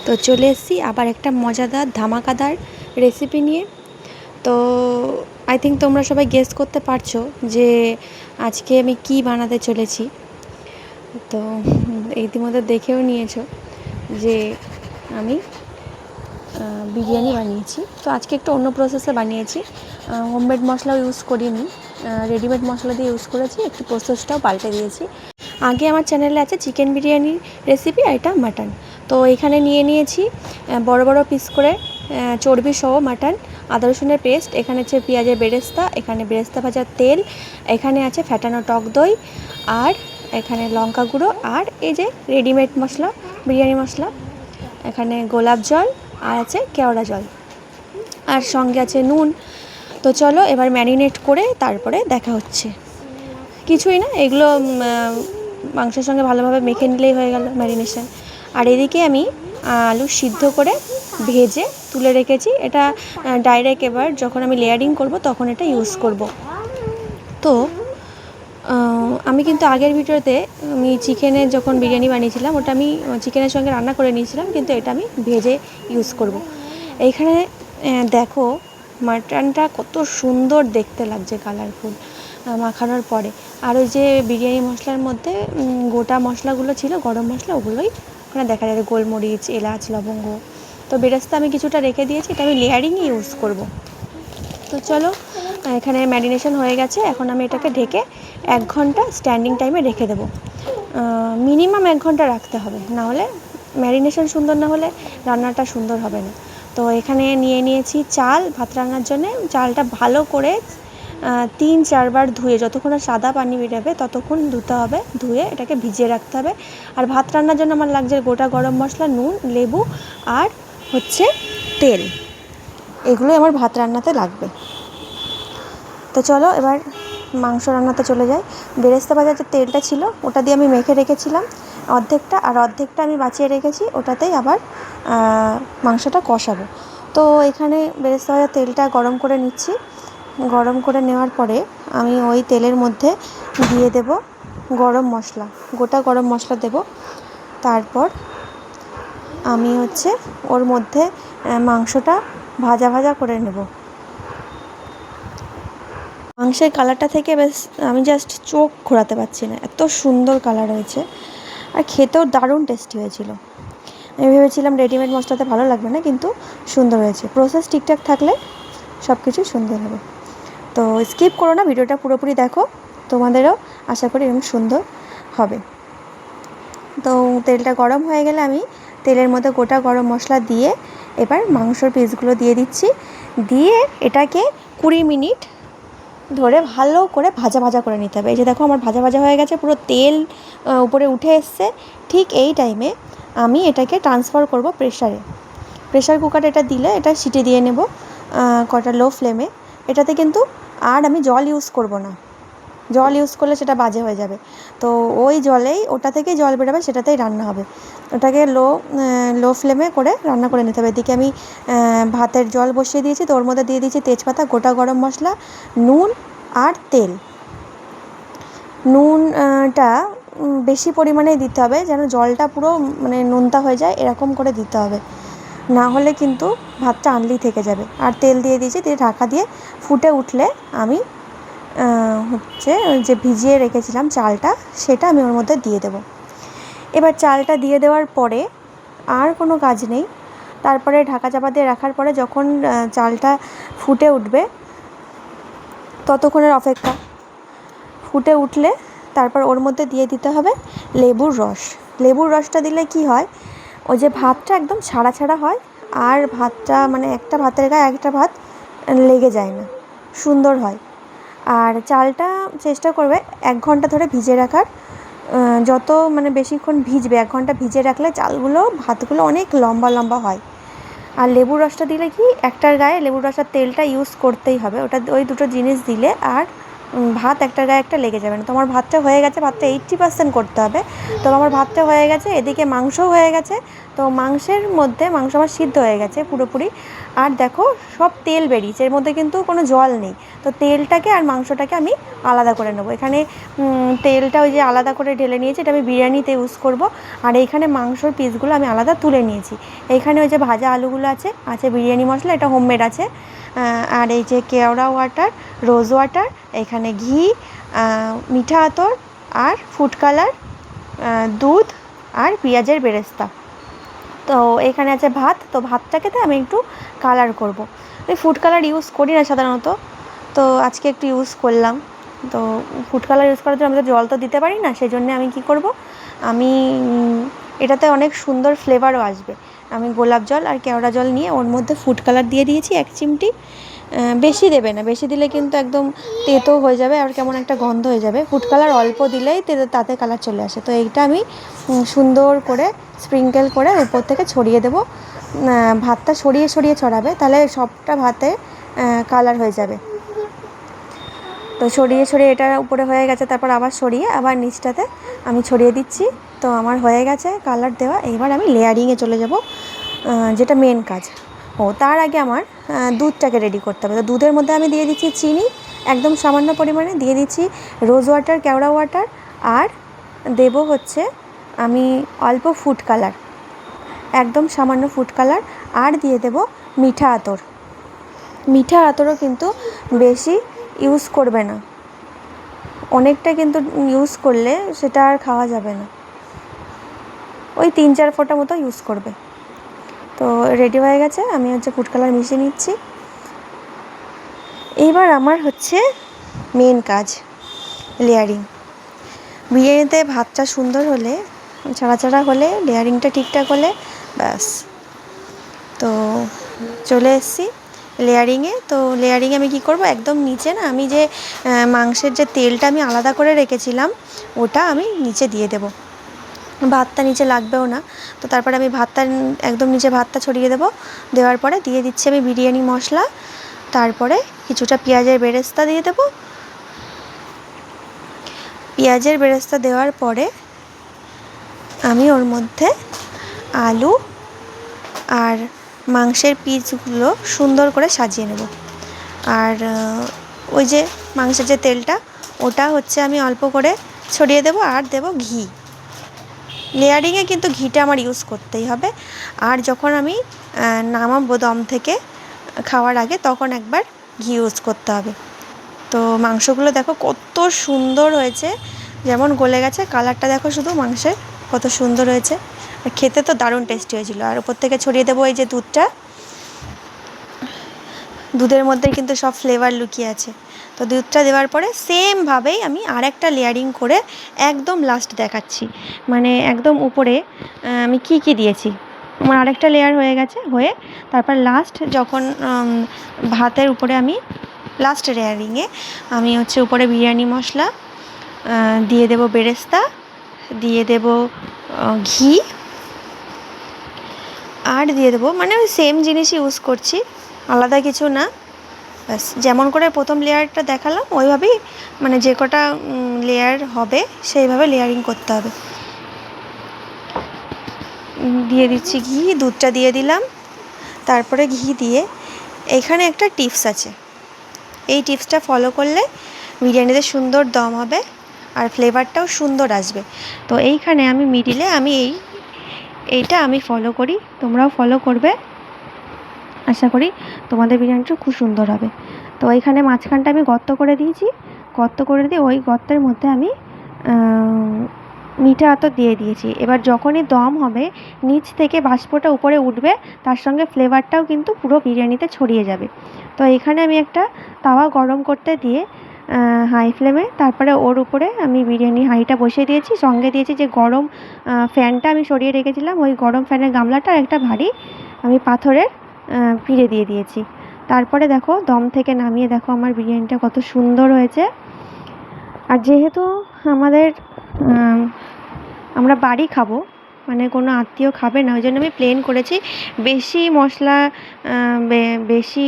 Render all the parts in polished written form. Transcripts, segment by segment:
তো চলে এসেছি আবার একটা মজাদার ধামাকাদার রেসিপি নিয়ে। তো আই থিঙ্ক তোমরা সবাই গেস করতে পারছো যে আজকে আমি কি বানাতে চলেছি। তো ইতিমধ্যে দেখেও নিয়েছো যে আমি বিরিয়ানি বানিয়েছি। তো আজকে একটু অন্য প্রসেসে বানিয়েছি, হোমমেড মশলাও ইউজ করিনি, রেডিমেড মশলা দিয়ে ইউজ করেছি, একটু প্রসেসটাও পাল্টে দিয়েছি। আগে আমার চ্যানেলে আছে চিকেন বিরিয়ানির রেসিপি, আর এটা মাটন। তো এখানে নিয়ে নিয়েছি বড় বড় পিস করে চর্বি সহ মাটন, আদা রসুনের পেস্ট, এখানে আছে পেঁয়াজের বেরেস্তা, এখানে বেরেস্তা ভাজার তেল, এখানে আছে ফ্যাটানো টক দই, আর এখানে লঙ্কা গুঁড়ো, আর এই যে রেডিমেড মশলা, বিরিয়ানি মশলা, এখানে গোলাপ জল, আর আছে কেওড়া জল, আর সঙ্গে আছে নুন। তো চলো এবার ম্যারিনেট করে তারপরে দেখা হচ্ছে। কিছুই না, এগুলো মাংসের সঙ্গে ভালোভাবে মেখে নিলেই হয়ে গেল ম্যারিনেশন। আর এদিকে আমি আলু সিদ্ধ করে ভেজে তুলে রেখেছি। এটা ডাইরেক্ট এবার যখন আমি লেয়ারিং করব তখন এটা ইউজ করব। তো আমি কিন্তু আগের ভিডিওতে আমি চিকেনের যখন বিরিয়ানি বানিয়েছিলাম ওটা আমি চিকেনের সঙ্গে রান্না করে নিয়েছিলাম, কিন্তু এটা আমি ভেজে ইউজ করব। এইখানে দেখো মাটনটা কত সুন্দর দেখতে লাগছে, কালারফুল মাখানোর পরে। আর ওই যে বিরিয়ানি মশলার মধ্যে গোটা মশলাগুলো ছিল, গরম মশলা, ওগুলোই ওখানে দেখা যাবে, গোলমরিচ, এলাচ, লবঙ্গ। তো বেরেস্তা আমি কিছুটা রেখে দিয়েছি, এটা আমি লেয়ারিংয়ে ইউজ করব। তো চলো এখানে ম্যারিনেশন হয়ে গেছে, এখন আমি এটাকে ঢেকে 1 ঘন্টা স্ট্যান্ডিং টাইমে রেখে দেবো। মিনিমাম 1 ঘন্টা রাখতে হবে, নাহলে ম্যারিনেশন সুন্দর না হলে রান্নাটা সুন্দর হবে না। তো এখানে নিয়ে নিয়েছি চাল ভাত রান্নার জন্যে। চালটা ভালো করে 3-4 বার ধুয়ে, যতক্ষণ না সাদা পানি বেরোবে ততক্ষণ ধুতে হবে, ধুয়ে এটাকে ভিজিয়ে রাখতে হবে। আর ভাত রান্নার জন্য আমার লাগছে গোটা গরম মশলা, নুন, লেবু, আর হচ্ছে তেল। এগুলো আমার ভাত রান্নাতে লাগবে। তো চলো এবার মাংস রান্নাতে চলে যাই। বেরেস্তা ভাজার যে তেলটা ছিল ওটা দিয়ে আমি মেখে রেখেছিলাম অর্ধেকটা, আর অর্ধেকটা আমি বাঁচিয়ে রেখেছি, ওটাতেই আবার মাংসটা কষাবো। তো এখানে বেরেস্তা ভাজার তেলটা গরম করে নিচ্ছি। গরম করে নেওয়ার পরে আমি ওই তেলের মধ্যে দিয়ে দেব গরম মশলা, গোটা গরম মশলা দেব। তারপর আমি ওর মধ্যে মাংসটা ভাজা ভাজা করে নেব। মাংসের কালারটা থেকে বেশ আমি জাস্ট চোখ ঘোরাতে পারছি না, এত সুন্দর কালার হয়েছে, আর খেতেও দারুণ টেস্টি হয়েছিল। আমি ভেবেছিলাম রেডিমেড মশলাতে ভালো লাগবে না, কিন্তু সুন্দর হয়েছে। প্রসেস ঠিকঠাক থাকলে সব কিছু সুন্দর হবে। তো স্কিপ করো না, ভিডিওটা পুরোপুরি দেখো, তোমাদেরও আশা করি এরকম সুন্দর হবে। তো তেলটা গরম হয়ে গেলে আমি তেলের মধ্যে গোটা গরম মশলা দিয়ে এবার মাংসর পিসগুলো দিয়ে দিচ্ছি। দিয়ে এটাকে 20 মিনিট ধরে ভালো করে ভাজা ভাজা করে নিতে হবে। এই যে দেখো আমার ভাজা ভাজা হয়ে গেছে, পুরো তেল উপরে উঠে এসছে। ঠিক এই টাইমে আমি এটাকে ট্রান্সফার করব প্রেশারে। প্রেশার কুকারে এটা দিলে এটা সিটি দিয়ে নেব কটা লো ফ্লেমে। এটাতে কিন্তু আর আমি জল ইউজ করব না, জল ইউজ করলে সেটা বাজে হয়ে যাবে। তো ওই জলেই, ওটা থেকেই জল বেরোবে, সেটাতেই রান্না হবে। ওটাকে লো ফ্লেমে করে রান্না করে নিতে হবে। এদিকে আমি ভাতের জল বসিয়ে দিয়েছি, তো ওর মধ্যে দিয়ে দিয়েছি তেজপাতা, গোটা গরম মশলা, নুন আর তেল। নুনটা বেশি পরিমাণেই দিতে হবে, যেন জলটা পুরো মানে নোনতা হয়ে যায়, এরকম করে দিতে হবে, না হলে কিন্তু ভাতটা আনলেই থেকে যাবে। আর তেল দিয়ে দিয়েছি, দিয়ে ঢাকা দিয়ে ফুটে উঠলে আমি যে ভিজিয়ে রেখেছিলাম চালটা, সেটা আমি ওর মধ্যে দিয়ে দেব। এবার চালটা দিয়ে দেওয়ার পরে আর কোনো কাজ নেই। তারপরে ঢাকা চাপা দিয়ে রাখার পরে যখন চালটা ফুটে উঠবে ততক্ষণের অপেক্ষা। ফুটে উঠলে তারপর ওর মধ্যে দিয়ে দিতে হবে লেবুর রস। লেবুর রসটা দিলে কি হয়, ওই যে ভাতটা একদম ছাড়া ছাড়া হয়, আর ভাতটা মানে একটা ভাতের গায়ে একটা ভাত লেগে যায় না, সুন্দর হয়। আর চালটা চেষ্টা করবে 1 ঘন্টা ধরে ভিজিয়ে রাখার। যত মানে বেশিক্ষণ ভিজবে, 1 ঘন্টা ভিজিয়ে রাখলে ভাতগুলো অনেক লম্বা লম্বা হয়। আর লেবুর রসটা দিলে কি, একটার গায়ে লেবুর রসের তেলটা ইউজ করতেই হবে, ওই দুটো জিনিস দিলে আর ভাত একটার গায়ে একটা লেগে যাবে না। তো আমার ভাতটা হয়ে গেছে, ভাতটা 80% করতে হবে। তো আমার ভাতটা হয়ে গেছে, এদিকে মাংসও হয়ে গেছে। তো মাংসের মধ্যে মাংস আমার সিদ্ধ হয়ে গেছে পুরোপুরি। আর দেখো সব তেল বেরিয়েছে, এর মধ্যে কিন্তু কোনো জল নেই। তো তেলটাকে আর মাংসটাকে আমি আলাদা করে নেবো। এখানে তেলটা ওই যে আলাদা করে ঢেলে নিয়েছি, এটা আমি বিরিয়ানিতে ইউজ করব। আর এইখানে মাংসর পিসগুলো আমি আলাদা তুলে নিয়েছি। এইখানে ওই যে ভাজা আলুগুলো আছে বিরিয়ানি মশলা, এটা হোমমেড আছে। আর এই যে কেওড়া ওয়াটার, রোজ ওয়াটার, এখানে ঘি, মিঠা আতর আর ফুড কালার, দুধ আর পেঁয়াজের বেরেস্তা। তো এখানে আছে ভাত। তো ভাতটাকে আমি একটু কালার করব। ওই ফুড কালার ইউজ করি না সাধারণত, তো আজকে একটু ইউজ করলাম। তো ফুড কালার ইউজ করার জন্য আমি তো জল তো দিতে পারি না, সেই জন্যে আমি কী করব, আমি এটাতে অনেক সুন্দর ফ্লেভারও আসবে। আমি গোলাপ জল আর কেওড়া জল নিয়ে ওর মধ্যে ফুড কালার দিয়ে দিয়েছি 1 চিমটি। বেশি দেবে না, বেশি দিলে কিন্তু একদম তেতো হয়ে যাবে আর কেমন একটা গন্ধ হয়ে যাবে। ফুড কালার অল্প দিলেই তাতে কালার চলে আসে। তো এইটা আমি সুন্দর করে স্প্রিঙ্কেল করে উপর থেকে ছড়িয়ে দেবো। ভাতটা সরিয়ে সরিয়ে ছড়াবে, তাহলে সবটা ভাতে কালার হয়ে যাবে। তো সরিয়ে সরিয়ে এটা উপরে হয়ে গেছে, তারপর আবার সরিয়ে আবার নিচটাতে আমি ছড়িয়ে দিচ্ছি। তো আমার হয়ে গেছে কালার দেওয়া। এবার আমি লেয়ারিংয়ে চলে যাব, যেটা মেন কাজ। তার আগে আমার দুধটাকে রেডি করতে হবে। তো দুধের মধ্যে আমি দিয়ে দিচ্ছি চিনি একদম সামান্য পরিমাণে, দিয়ে দিচ্ছি রোজ ওয়াটার, কেওড়া ওয়াটার, আর দেবো হচ্ছে আমি অল্প ফুড কালার, একদম সামান্য ফুড কালার, আর দিয়ে দেবো মিঠা আতর। মিঠা আতরও কিন্তু বেশি ইউজ করবে না, অনেকটা কিন্তু ইউজ করলে সেটা আর খাওয়া যাবে না। ওই 3-4 ফোঁটা মতো ইউজ করবে। তো রেডি হয়ে গেছে, আমি হচ্ছে ফুড কালার মিশিয়ে নিচ্ছি। এইবার আমার হচ্ছে মেন কাজ, লেয়ারিং। বিরিয়ানিতে ভাতটা সুন্দর হলে, ছাড়া ছাড়া হলে, লেয়ারিংটা ঠিকঠাক হলে ব্যাস। তো চলে এসেছি লেয়ারিংয়ে। তো লেয়ারিংয়ে আমি কী করব, একদম নিচে না আমি যে মাংসের যে তেলটা আমি আলাদা করে রেখেছিলাম ওটা আমি নিচে দিয়ে দেব। ভাতটা নিচে লাগবেও না। তো তারপরে আমি ভাতটা একদম নিচে ভাতটা ছড়িয়ে দেবো। দেওয়ার পরে দিয়ে দিচ্ছি আমি বিরিয়ানি মশলা, তারপরে কিছুটা পেঁয়াজের বেরেস্তা দিয়ে দেবো। পেঁয়াজের বেরেস্তা দেওয়ার পরে আমি ওর মধ্যে আলু আর মাংসের পিসগুলো সুন্দর করে সাজিয়ে নেব। আর ওই যে মাংসের যে তেলটা, ওটা হচ্ছে আমি অল্প করে ছড়িয়ে দেবো। আর দেবো ঘি। লেয়ারিংয়ে কিন্তু ঘিটা আমার ইউজ করতেই হবে। আর যখন আমি নামাবো দম থেকে খাওয়ার আগে, তখন একবার ঘি ইউজ করতে হবে। তো মাংসগুলো দেখো কত সুন্দর হয়েছে, যেমন গলে গেছে। কালারটা দেখো শুধু মাংসের কত সুন্দর হয়েছে, আর খেতে তো দারুণ টেস্টি হয়েছিল। আর উপর থেকে ছড়িয়ে দেবো এই যে দুধটা, দুধের মধ্যে কিন্তু সব ফ্লেভার লুকিয়ে আছে। তো দুধটা দেওয়ার পরে সেমভাবেই আমি আরেকটা লেয়ারিং করে একদম লাস্ট দেখাচ্ছি, মানে একদম উপরে আমি কী দিয়েছি। আমার আরেকটা লেয়ার হয়ে গেছে, হয়ে তারপর লাস্ট যখন ভাতের উপরে আমি লাস্ট লেয়ারিংয়ে আমি হচ্ছে উপরে বিরিয়ানি মশলা দিয়ে দেবো, বেরেস্তা দিয়ে দেবো, ঘি আর দিয়ে দেবো, মানে ওই সেম জিনিসই ইউজ করছি, আলাদা কিছু না। ব্যাস যেমন করে প্রথম লেয়ারটা দেখালাম ওইভাবেই, মানে যে কটা লেয়ার হবে সেইভাবে লেয়ারিং করতে হবে। দিয়ে দিচ্ছি ঘি, দুধটা দিয়ে দিলাম। তারপরে ঘি দিয়ে, এখানে একটা টিপস আছে, এই টিপসটা ফলো করলে বিরিয়ানিতে সুন্দর দম হবে আর ফ্লেভারটাও সুন্দর আসবে। তো এইখানে আমি মিডিলে আমি এইটা আমি ফলো করি, তোমরাও ফলো করবে। আশা করি তোমাদের বিরিয়ানিটা খুব সুন্দর হবে। তো এইখানে মাঝখানটা আমি গর্ত করে দিয়েছি, গর্ত করে দিয়ে ওই গর্তের মধ্যে আমি মিঠা আতর দিয়ে দিয়েছি। এবার যখনই দম হবে নিচ থেকে বাষ্পটা উপরে উঠবে, তার সঙ্গে ফ্লেভারটাও কিন্তু পুরো বিরিয়ানিতে ছড়িয়ে যাবে। তো এখানে আমি একটা তাওয়া গরম করতে দিয়ে হাই ফ্লেমে, তারপরে ওর উপরে আমি বিরিয়ানি হাঁড়িটা বসিয়ে দিয়েছি। সঙ্গে দিয়েছি যে গরম ফ্যানটা আমি সরিয়ে রেখেছিলাম, ওই গরম ফ্যানের গামলাটা আর একটা ভারী আমি পাথরের পিঁড়ে দিয়ে দিয়েছি। তারপরে দেখো দম থেকে নামিয়ে দেখো আমার বিরিয়ানিটা কত সুন্দর হয়েছে। আর যেহেতু আমরা বাড়ি খাবো, মানে কোনো আত্মীয় খাবে না, ওই জন্য আমি প্লেন করেছি। বেশি মশলা বেশি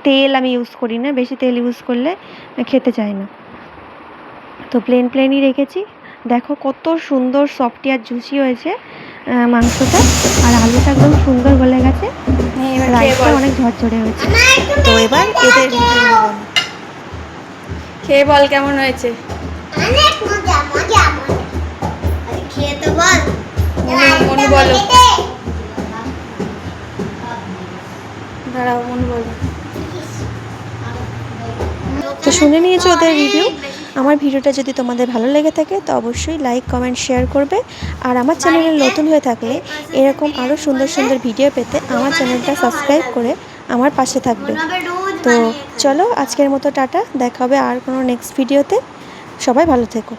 তেল আমি ইউজ করি না, বেশি তেল ইউজ করলে খেতে চাই না। তো প্লেনই রেখেছি। দেখো কত সুন্দর সফটি আর জুসি হয়েছে মাংসটা, আর আলুটা একদম সুন্দর গলে গেছে, রাইসটা অনেক ঝরঝরে হয়েছে। তো এবার এদের রিভিউ নেব আমি। খেয়ে বল কেমন হয়েছে। অনেক মজা মজা মজা। খেয়ে তো বল। মনু বলো। দাঁড়াও মনু বলো। তো শুনে নিয়েছো ওদের রিভিউ। আমার ভিডিওটা যদি তোমাদের ভালো লেগে থাকে তো অবশ্যই লাইক কমেন্ট শেয়ার করবে। আর আমার চ্যানেলে নতুন হয়ে থাকলে এরকম আরও সুন্দর সুন্দর ভিডিও পেতে আমার চ্যানেলটা সাবস্ক্রাইব করে আমার পাশে থাকবে। তো চলো আজকের মতো টাটা, দেখা হবে আর কোনো নেক্সট ভিডিওতে। সবাই ভালো থেকো।